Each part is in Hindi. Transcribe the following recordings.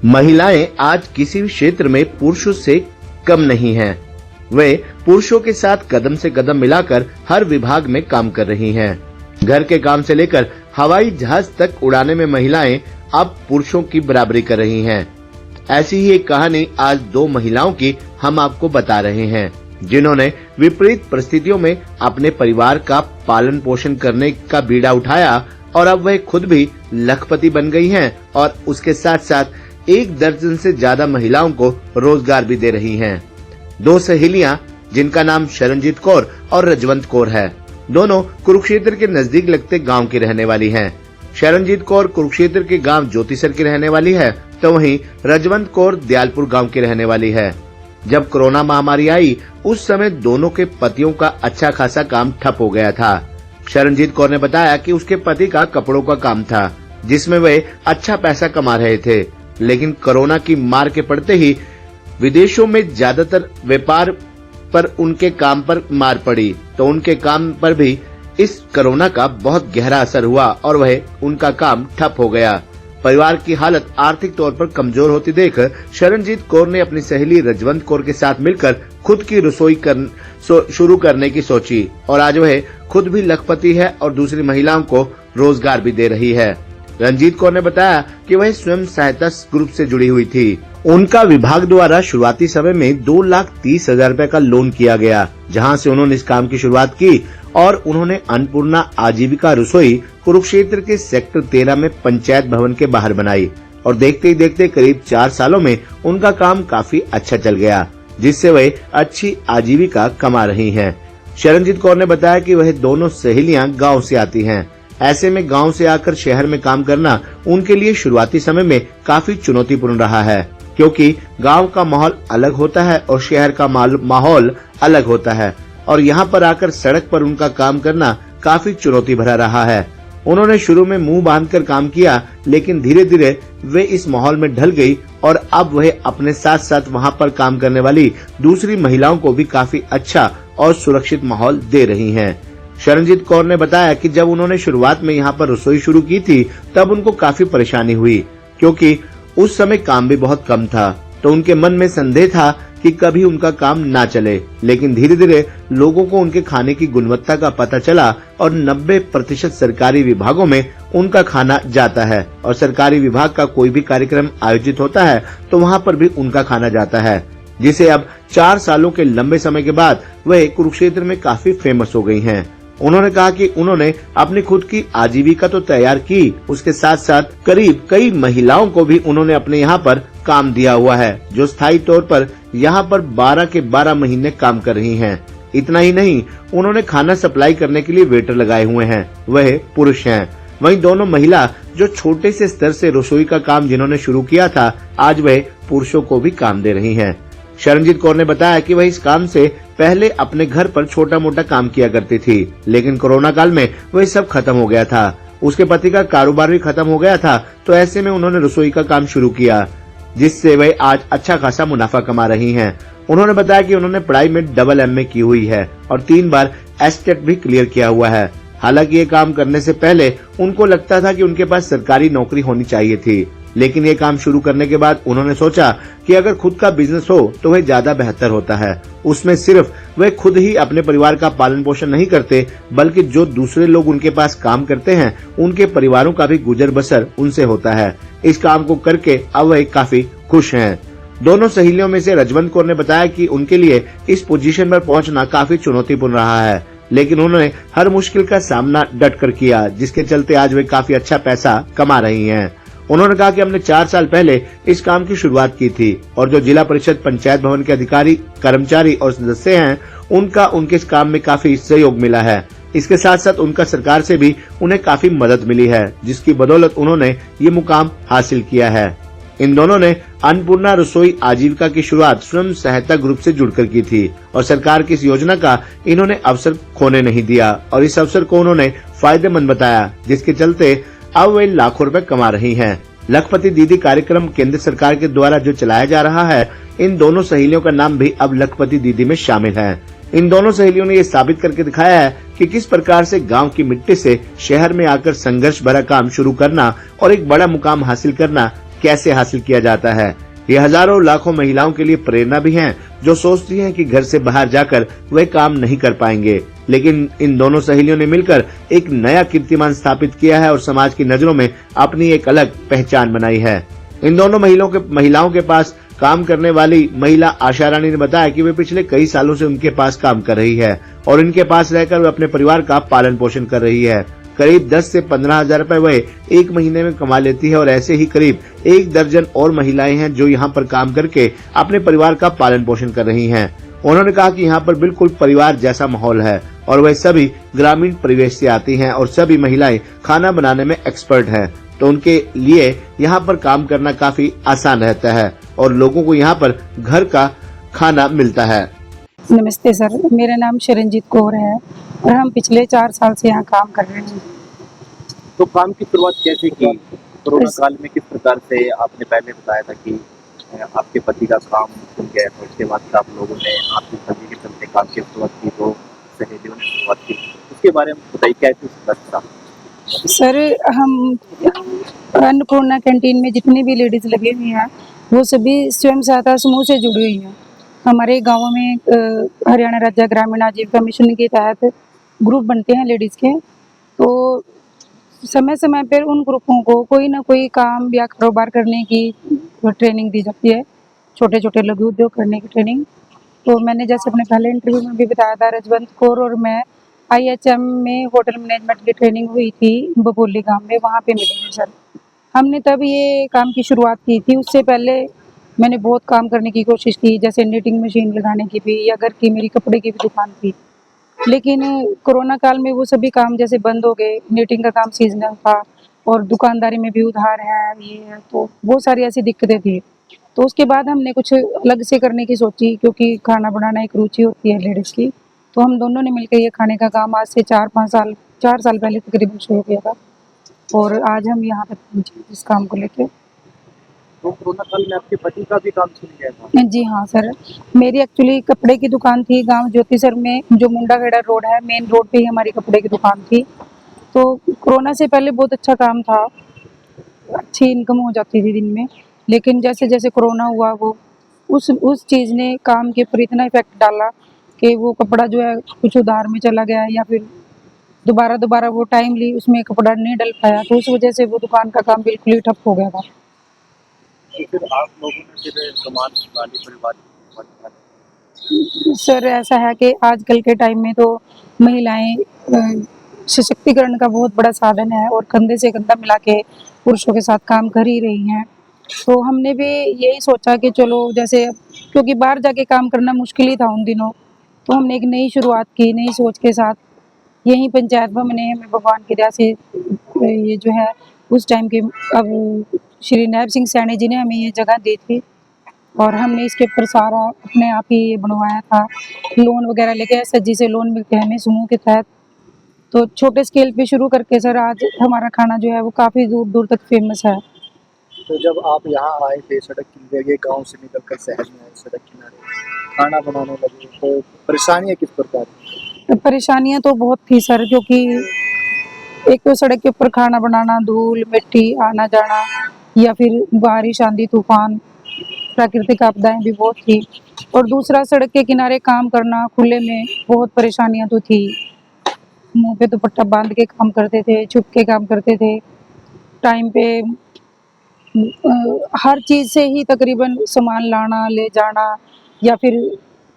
महिलाएं आज किसी भी क्षेत्र में पुरुषों से कम नहीं हैं। वे पुरुषों के साथ कदम से कदम मिलाकर हर विभाग में काम कर रही हैं। घर के काम से लेकर हवाई जहाज तक उड़ाने में महिलाएं अब पुरुषों की बराबरी कर रही हैं। ऐसी ही एक कहानी आज दो महिलाओं की हम आपको बता रहे हैं, जिन्होंने विपरीत परिस्थितियों में अपने परिवार का पालन पोषण करने का बीड़ा उठाया और अब वह खुद भी लखपति बन गई हैं और उसके साथ साथ 1 दर्जन से ज्यादा महिलाओं को रोजगार भी दे रही हैं। दो सहेलियां जिनका नाम शरणजीत कौर और रजवंत कौर है, दोनों कुरुक्षेत्र के नजदीक लगते गांव की रहने वाली हैं। शरणजीत कौर कुरुक्षेत्र के गांव ज्योतिसर की रहने वाली है, तो वहीं रजवंत कौर दयालपुर गांव की रहने वाली है। जब कोरोना महामारी आई उस समय दोनों के पतियों का अच्छा खासा काम ठप हो गया था। शरणजीत कौर ने बताया कि उसके पति का कपड़ों का काम था, जिसमें वे अच्छा पैसा कमा रहे थे, लेकिन कोरोना की मार के पड़ते ही विदेशों में ज्यादातर व्यापार पर उनके काम पर मार पड़ी, तो उनके काम पर भी इस कोरोना का बहुत गहरा असर हुआ और वह उनका काम ठप हो गया। परिवार की हालत आर्थिक तौर पर कमजोर होती देख शरणजीत कौर ने अपनी सहेली रजवंत कौर के साथ मिलकर खुद की रसोई शुरू करने की सोची और आज वह खुद भी लखपति है और दूसरी महिलाओं को रोजगार भी दे रही है। रंजीत कौर ने बताया कि वह स्वयं सहायता ग्रुप से जुड़ी हुई थी। उनका विभाग द्वारा शुरुआती समय में 2,30,000 रुपए का लोन किया गया, जहां से उन्होंने इस काम की शुरुआत की और उन्होंने अन्नपूर्णा आजीविका रसोई कुरुक्षेत्र के सेक्टर 13 में पंचायत भवन के बाहर बनाई और देखते ही देखते करीब 4 सालों में उनका काम काफी अच्छा चल गया, जिससे वह अच्छी आजीविका कमा रही हैं। शरणजीत कौर ने बताया कि वह दोनों सहेलियां गांव से आती हैं। ऐसे में गांव से आकर शहर में काम करना उनके लिए शुरुआती समय में काफी चुनौतीपूर्ण रहा है, क्योंकि गांव का माहौल अलग होता है और शहर का माहौल अलग होता है और यहां पर आकर सड़क पर उनका काम करना काफी चुनौती भरा रहा है। उन्होंने शुरू में मुंह बांधकर काम किया, लेकिन धीरे धीरे वे इस माहौल में ढल गई और अब वह अपने साथ साथ वहां पर काम करने वाली दूसरी महिलाओं को भी काफी अच्छा और सुरक्षित माहौल दे रही हैं। शरणजीत कौर ने बताया कि जब उन्होंने शुरुआत में यहाँ पर रसोई शुरू की थी तब उनको काफी परेशानी हुई, क्योंकि उस समय काम भी बहुत कम था, तो उनके मन में संदेह था कि कभी उनका काम ना चले। लेकिन धीरे धीरे लोगों को उनके खाने की गुणवत्ता का पता चला और 90% सरकारी विभागों में उनका खाना जाता है और सरकारी विभाग का कोई भी कार्यक्रम आयोजित होता है तो वहाँ पर भी उनका खाना जाता है, जिसे अब 4 सालों के लंबे समय के बाद वे कुरुक्षेत्र में काफी फेमस हो गई हैं। उन्होंने कहा कि उन्होंने अपनी खुद की आजीविका तो तैयार की, उसके साथ साथ करीब कई महिलाओं को भी उन्होंने अपने यहाँ पर काम दिया हुआ है, जो स्थायी तौर पर यहाँ पर 12 के 12 महीने काम कर रही हैं। इतना ही नहीं, उन्होंने खाना सप्लाई करने के लिए वेटर लगाए हुए हैं, वह पुरुष हैं। वहीं दोनों महिला जो छोटे से स्तर से रसोई का काम जिन्होंने शुरू किया था, आज वह पुरुषों को भी काम दे रही हैं। शरणजीत कौर ने बताया कि वह इस काम से पहले अपने घर पर छोटा मोटा काम किया करती थी, लेकिन कोरोना काल में वह सब खत्म हो गया था। उसके पति का कारोबार भी खत्म हो गया था, तो ऐसे में उन्होंने रसोई का काम शुरू किया, जिससे वह आज अच्छा खासा मुनाफा कमा रही हैं। उन्होंने बताया कि उन्होंने पढ़ाई में डबल MA की हुई है और 3 बार STET भी क्लियर किया हुआ है। हालांकि ये काम करने से पहले उनको लगता था कि उनके पास सरकारी नौकरी होनी चाहिए थी, लेकिन ये काम शुरू करने के बाद उन्होंने सोचा कि अगर खुद का बिजनेस हो तो वह ज्यादा बेहतर होता है। उसमें सिर्फ वे खुद ही अपने परिवार का पालन पोषण नहीं करते, बल्कि जो दूसरे लोग उनके पास काम करते हैं उनके परिवारों का भी गुजर बसर उनसे होता है। इस काम को करके अब वह काफी खुश हैं। दोनों सहेलियों में से रजवंत कौर ने बताया कि उनके लिए इस पोजीशन पर पहुंचना काफी चुनौतीपूर्ण रहा है, लेकिन उन्होंने हर मुश्किल का सामना डट कर किया, जिसके चलते आज वे काफी अच्छा पैसा कमा रही हैं। उन्होंने कहा कि हमने 4 साल पहले इस काम की शुरुआत की थी और जो जिला परिषद पंचायत भवन के अधिकारी, कर्मचारी और सदस्य हैं, उनका उनके इस काम में काफी सहयोग मिला है। इसके साथ साथ उनका सरकार से भी उन्हें काफी मदद मिली है, जिसकी बदौलत उन्होंने ये मुकाम हासिल किया है। इन दोनों ने अन्नपूर्णा रसोई आजीविका की शुरुआत स्वयं सहायता ग्रुप से जुड़कर की थी और सरकार की इस योजना का इन्होंने अवसर खोने नहीं दिया और इस अवसर को उन्होंने फायदेमंद बताया, जिसके चलते अब वे लाखों रुपए कमा रही हैं। लखपति दीदी कार्यक्रम केंद्र सरकार के द्वारा जो चलाया जा रहा है, इन दोनों सहेलियों का नाम भी अब लखपति दीदी में शामिल है। इन दोनों सहेलियों ने ये साबित करके दिखाया है कि किस प्रकार से गांव की मिट्टी से शहर में आकर संघर्ष भरा काम शुरू करना और एक बड़ा मुकाम हासिल करना कैसे हासिल किया जाता है। ये हजारों लाखों महिलाओं के लिए प्रेरणा भी हैं, जो सोचती हैं कि घर से बाहर जाकर वे काम नहीं कर पाएंगे, लेकिन इन दोनों सहेलियों ने मिलकर एक नया कीर्तिमान स्थापित किया है और समाज की नजरों में अपनी एक अलग पहचान बनाई है। इन दोनों महिलाओं के पास काम करने वाली महिला आशा रानी ने बताया कि वे पिछले कई सालों से उनके पास काम कर रही है और इनके पास रहकर वे अपने परिवार का पालन पोषण कर रही है। करीब 10 से 15 हजार रुपए वह एक महीने में कमा लेती है और ऐसे ही करीब 1 दर्जन और महिलाएं हैं जो यहाँ पर काम करके अपने परिवार का पालन पोषण कर रही हैं। उन्होंने कहा कि यहाँ पर बिल्कुल परिवार जैसा माहौल है और वह सभी ग्रामीण परिवेश से आती हैं और सभी महिलाएं खाना बनाने में एक्सपर्ट हैं, तो उनके लिए यहाँ पर काम करना काफी आसान रहता है और लोगों को यहाँ पर घर का खाना मिलता है। नमस्ते सर, मेरा नाम शरणजीत कौर है और हम पिछले 4 साल से यहाँ काम कर रहे हैं। तो काम की शुरुआत कैसे की? कोरोना काल में किस प्रकार से? आपने पहले बताया था कि आपके पति का काम खुल गया, तो उसके बाद आप लोगों ने आपकी पति के चलते काम की शुरुआत की, तो सहेलियों ने शुरुआत की, उसके बारे में बताइए कैसे शुरुआत था? सर, हम अन्नपूर्णा कैंटीन में जितनी भी लेडीज लगी हुई हैं वो सभी स्वयं सहायता समूह से जुड़ी हुई हैं। हमारे गाँव में हरियाणा राज्य ग्रामीण आजीविका मिशन के तहत ग्रुप बनते हैं लेडीज के, तो समय समय पर उन ग्रुपों को कोई ना कोई काम या कारोबार करने की ट्रेनिंग दी जाती है, छोटे छोटे लघु उद्योग करने की ट्रेनिंग। तो मैंने जैसे अपने पहले इंटरव्यू में भी बताया था, रजवंत कौर और मैं IHM में होटल मैनेजमेंट की ट्रेनिंग हुई थी बबोली गांव में, वहाँ पे मिले थे सर। हमने तब ये काम की शुरुआत की थी। उससे पहले मैंने बहुत काम करने की कोशिश की, जैसे निटिंग मशीन लगाने की भी, या घर की मेरी कपड़े की भी दुकान थी, लेकिन कोरोना काल में वो सभी काम जैसे बंद हो गए। निटिंग का काम सीजनल था और दुकानदारी में भी उधार है, ये है, तो बहुत सारी ऐसी दिक्कतें थी। तो उसके बाद हमने कुछ अलग से करने की सोची, क्योंकि खाना बनाना एक रुचि होती है लेडीज़ की। तो हम दोनों ने मिलकर ये खाने का काम आज से 4 साल पहले तकरीबन शुरू किया था और आज हम यहाँ तक पहुँचे इस काम को लेके। तो कोरोना काल में आपके पति का भी काम छूट गया था? जी हाँ सर, मेरी एक्चुअली कपड़े की दुकान थी गांव ज्योतिसर में, जो मुंडाखेड़ा रोड है, मेन रोड पे ही हमारी कपड़े की दुकान थी। तो कोरोना से पहले बहुत अच्छा काम था, अच्छी इनकम हो जाती थी दिन में, लेकिन जैसे जैसे कोरोना हुआ वो उस चीज़ ने काम के ऊपर इतना इफेक्ट डाला कि वो कपड़ा जो है कुछ उधार में चला गया, या फिर दोबारा वो टाइमली उसमें कपड़ा नहीं डल पाया, तो उस वजह से वो दुकान का काम बिल्कुल ही ठप हो गया था। तो फिर आप लोगों ने फिर कमाल निकाली परिवार की? सर, ऐसा है कि आजकल के टाइम में तो महिलाएं सशक्तिकरण का बहुत बड़ा साधन है और कंधे से कंधा मिला के पुरुषों के साथ काम कर ही रही हैं। तो हमने भी यही सोचा कि चलो, जैसे क्योंकि बाहर जाके काम करना मुश्किल ही था उन दिनों, तो हमने एक नई शुरुआत की, नई सोच के साथ। यहीं पंचायत भवन ने हमें भगवान की दया से ये जो है उस टाइम के अब श्री नायब सिंह सैनी जी ने हमें ये जगह दी थी और हमने इसके ऊपर सारा अपने आप ही ये बनवाया था। लोन वगैरह लेके SHG से लोन मिलते हैं हमें समूह के तहत। तो छोटे स्केल पे शुरू करके सर आज हमारा खाना जो है वो काफ़ी दूर दूर तक फेमस है। तो जब आप यहाँ आए थे, सड़क किनारे, गांव से निकलकर शहर में आए, सड़क किनारे खाना बनाने लगे, तो परेशानियाँ किस प्रकार की? परेशानियाँ तो बहुत थी सर, क्योंकि एक तो सड़क के ऊपर खाना बनाना, धूल मिट्टी आना जाना, या फिर बारिश आंधी तूफान, प्राकृतिक आपदाएं भी बहुत थी, और दूसरा सड़क के किनारे काम करना खुले में, बहुत परेशानियां तो थी। मुंह पे दुपट्टा बांध के काम करते थे, छुप के काम करते थे, टाइम पे हर चीज़ से ही तकरीबन सामान लाना ले जाना, या फिर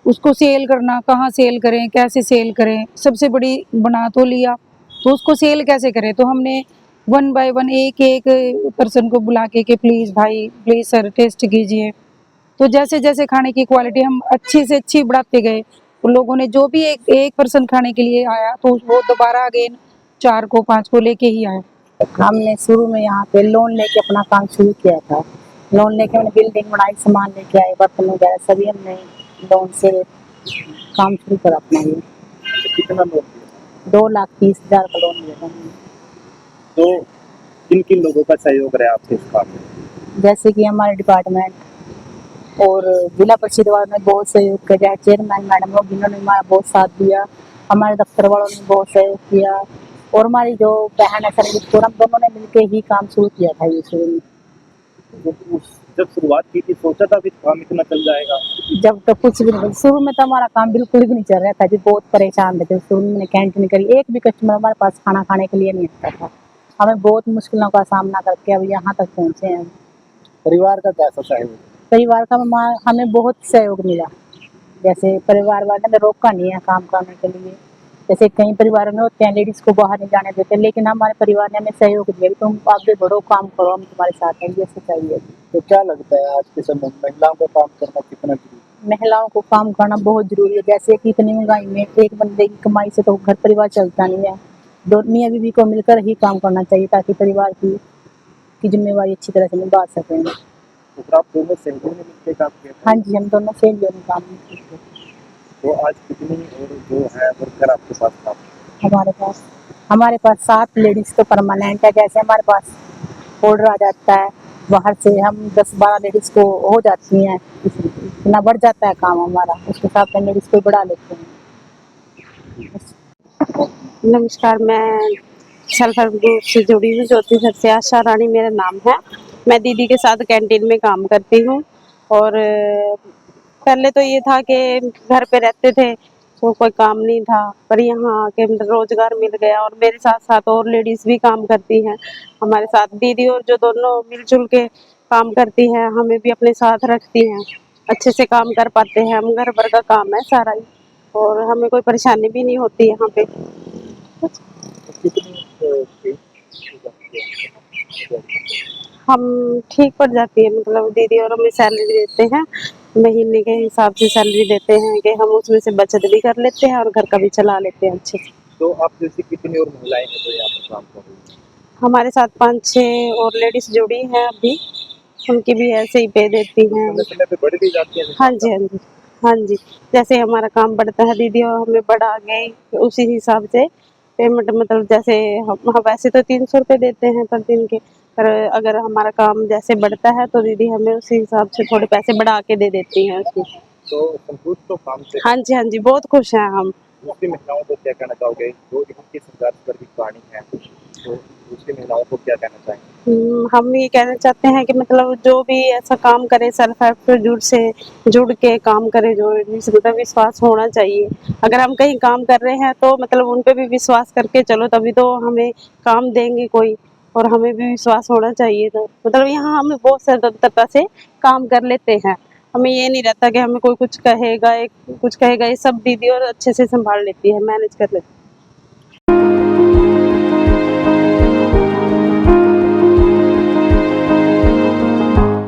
उसको सेल करना, कहाँ सेल करें, कैसे सेल करें। सबसे बड़ी बना तो लिया, तो उसको सेल कैसे करें, तो हमने 1 बाय 1 एक एक पर्सन को बुला के कि प्लीज़ भाई, प्लीज़ सर टेस्ट कीजिए। तो जैसे जैसे खाने की क्वालिटी हम अच्छी से अच्छी बढ़ाते गए, तो लोगों ने जो भी एक पर्सन खाने के लिए आया तो वो दोबारा अगेन 4 को 5 को लेके ही आए। हमने शुरू में यहाँ पे लोन लेके अपना काम शुरू किया था। लोन लेके हमने बिल्डिंग बनाई, सामान लेके आए, बर्तन वगैरह सभी हमने लोन से काम शुरू करा अपना। ये कितना लोन दिया? 2,30,000 का लोन लिया था हमने। तो किन किन लोगों का सहयोग रहा आपके इस काम में? जैसे कि हमारे डिपार्टमेंट और जिला परिषद वालों ने बहुत सहयोग किया, चेयरमैन मैडम लोग जिन्होंने हमारा बहुत साथ दिया, हमारे दफ्तर वालों ने बहुत सहयोग किया, और हमारी जो बहन है सरजीत कौर, हम दोनों ने मिलकर ही काम शुरू किया था ये शुरू में। जब शुरुआत की थी सोचा था भी काम इतना चल जाएगा? जब तो कुछ भी नहीं, शुरू में तो हमारा काम बिल्कुल भी नहीं चल रहा था जी, बहुत परेशान थे जब शुरू में मैंने कैंटीन करी, एक भी कस्टमर हमारे पास खाना खाने के लिए नहीं आता था। हमें बहुत मुश्किलों का सामना करके अब यहाँ तक पहुँचे हैं। परिवार का कैसा सहयोग? परिवार का हमें बहुत सहयोग मिला, जैसे परिवार वाले ने रोका नहीं है काम करने के लिए। जैसे कई परिवारों में होते हैं लेडीज को बाहर नहीं जाने देते, लेकिन हमारे परिवार ने हमें सहयोग दिया, तुम आगे बढ़ो, काम करो, हम तुम्हारे साथ हैं, ये सच्चाई है। तो क्या लगता है आज के समय में महिलाओं का काम करना कितना जरूरी है? महिलाओं को काम करना बहुत जरूरी है, जैसे कि इतनी महंगाई में एक बंदे की कमाई से तो घर परिवार चलता नहीं है। दो मियाँ बीवी को मिलकर ही काम करना चाहिए ताकि परिवार की जिम्मेवारी अच्छी तरह से निभा सकें। तो आप दोनों सहेलियों ने मिलकर काम किया था? हाँ जी, हम दोनों सहेलियों ने काम किया। तो आज कितनी और जो है वर्कर आपके पास काम? हमारे पास 7 लेडीज तो परमानेंट है। जैसे हमारे पास ऑर्डर आ जाता है बाहर से, हम 10-12 लेडीज को हो जाती हैं, इतना बढ़ जाता है काम हमारा, उसके साथ में लेडीज को बढ़ा लेते हैं। नमस्कार, मैं सेल्फ हेल्प ग्रुप से जुड़ी हूँ, ज्योति घर से आशा रानी मेरा नाम है। मैं दीदी के साथ कैंटीन में काम करती हूँ और पहले तो ये था कि घर पे रहते थे तो कोई काम नहीं था, पर यहाँ आके रोजगार मिल गया और मेरे साथ साथ और लेडीज भी काम करती हैं हमारे साथ। दीदी और जो दोनों मिलजुल के काम करती हैं, हमें भी अपने साथ रखती हैं, अच्छे से काम कर पाते हैं हम। घर भर का काम है सारा ही और हमें कोई परेशानी भी नहीं होती यहाँ पे। हम ठीक पड़ जाती है, मतलब दीदी और हमें सैलरी देते हैं, महीने के हिसाब से सैलरी देते हैं कि हम उसमें से बचत भी कर लेते हैं और घर का भी चला लेते हैं अच्छे से। तो आप जैसे कितनी और महिलाएं हैं जो यहाँ पर काम कर रही हैं? हमारे साथ 5-6 और लेडीज जुड़ी हैं अभी, उनकी भी ऐसे ही पे देती हैं। समय समय पे बढ़ भी जाती है? हाँ जी, हाँ जी, हाँ जी। जैसे हमारा काम बढ़ता है दीदी और हमें बढ़ा गए उसी हिसाब से पेमेंट, मतलब जैसे हम वैसे तो 300 रुपये देते हैं पर दिन के, पर अगर हमारा काम जैसे बढ़ता है तो दीदी हमें उसी हिसाब से थोड़े पैसे बढ़ा के दे देती हैं उसमें। तो संतुष्ट तो काम से? हाँ जी, हाँ जी, बहुत खुश हैं हम। दूसरी महिलाओं को क्या कहना चाहोगे जो इनकी संघर्ष पर भी कहानी है, तो दूसरी महिलाओं को क्या कहना चाहेंगे? हम ये कहना चाहते हैं कि मतलब जो भी ऐसा काम करे सेल्फ हेल्प से जुड़ के काम करे, जो मतलब विश्वास होना चाहिए। अगर हम कहीं काम कर रहे हैं तो मतलब उन पे भी विश्वास करके चलो, तभी तो हमें काम देंगे कोई, और हमें भी विश्वास होना चाहिए। तो मतलब यहाँ हम बहुत स्वतंत्रता से काम कर लेते हैं, हमें ये नहीं रहता कि हमें कोई कुछ कहेगा, ये सब दीदी और अच्छे से संभाल लेती है, मैनेज कर लेती है।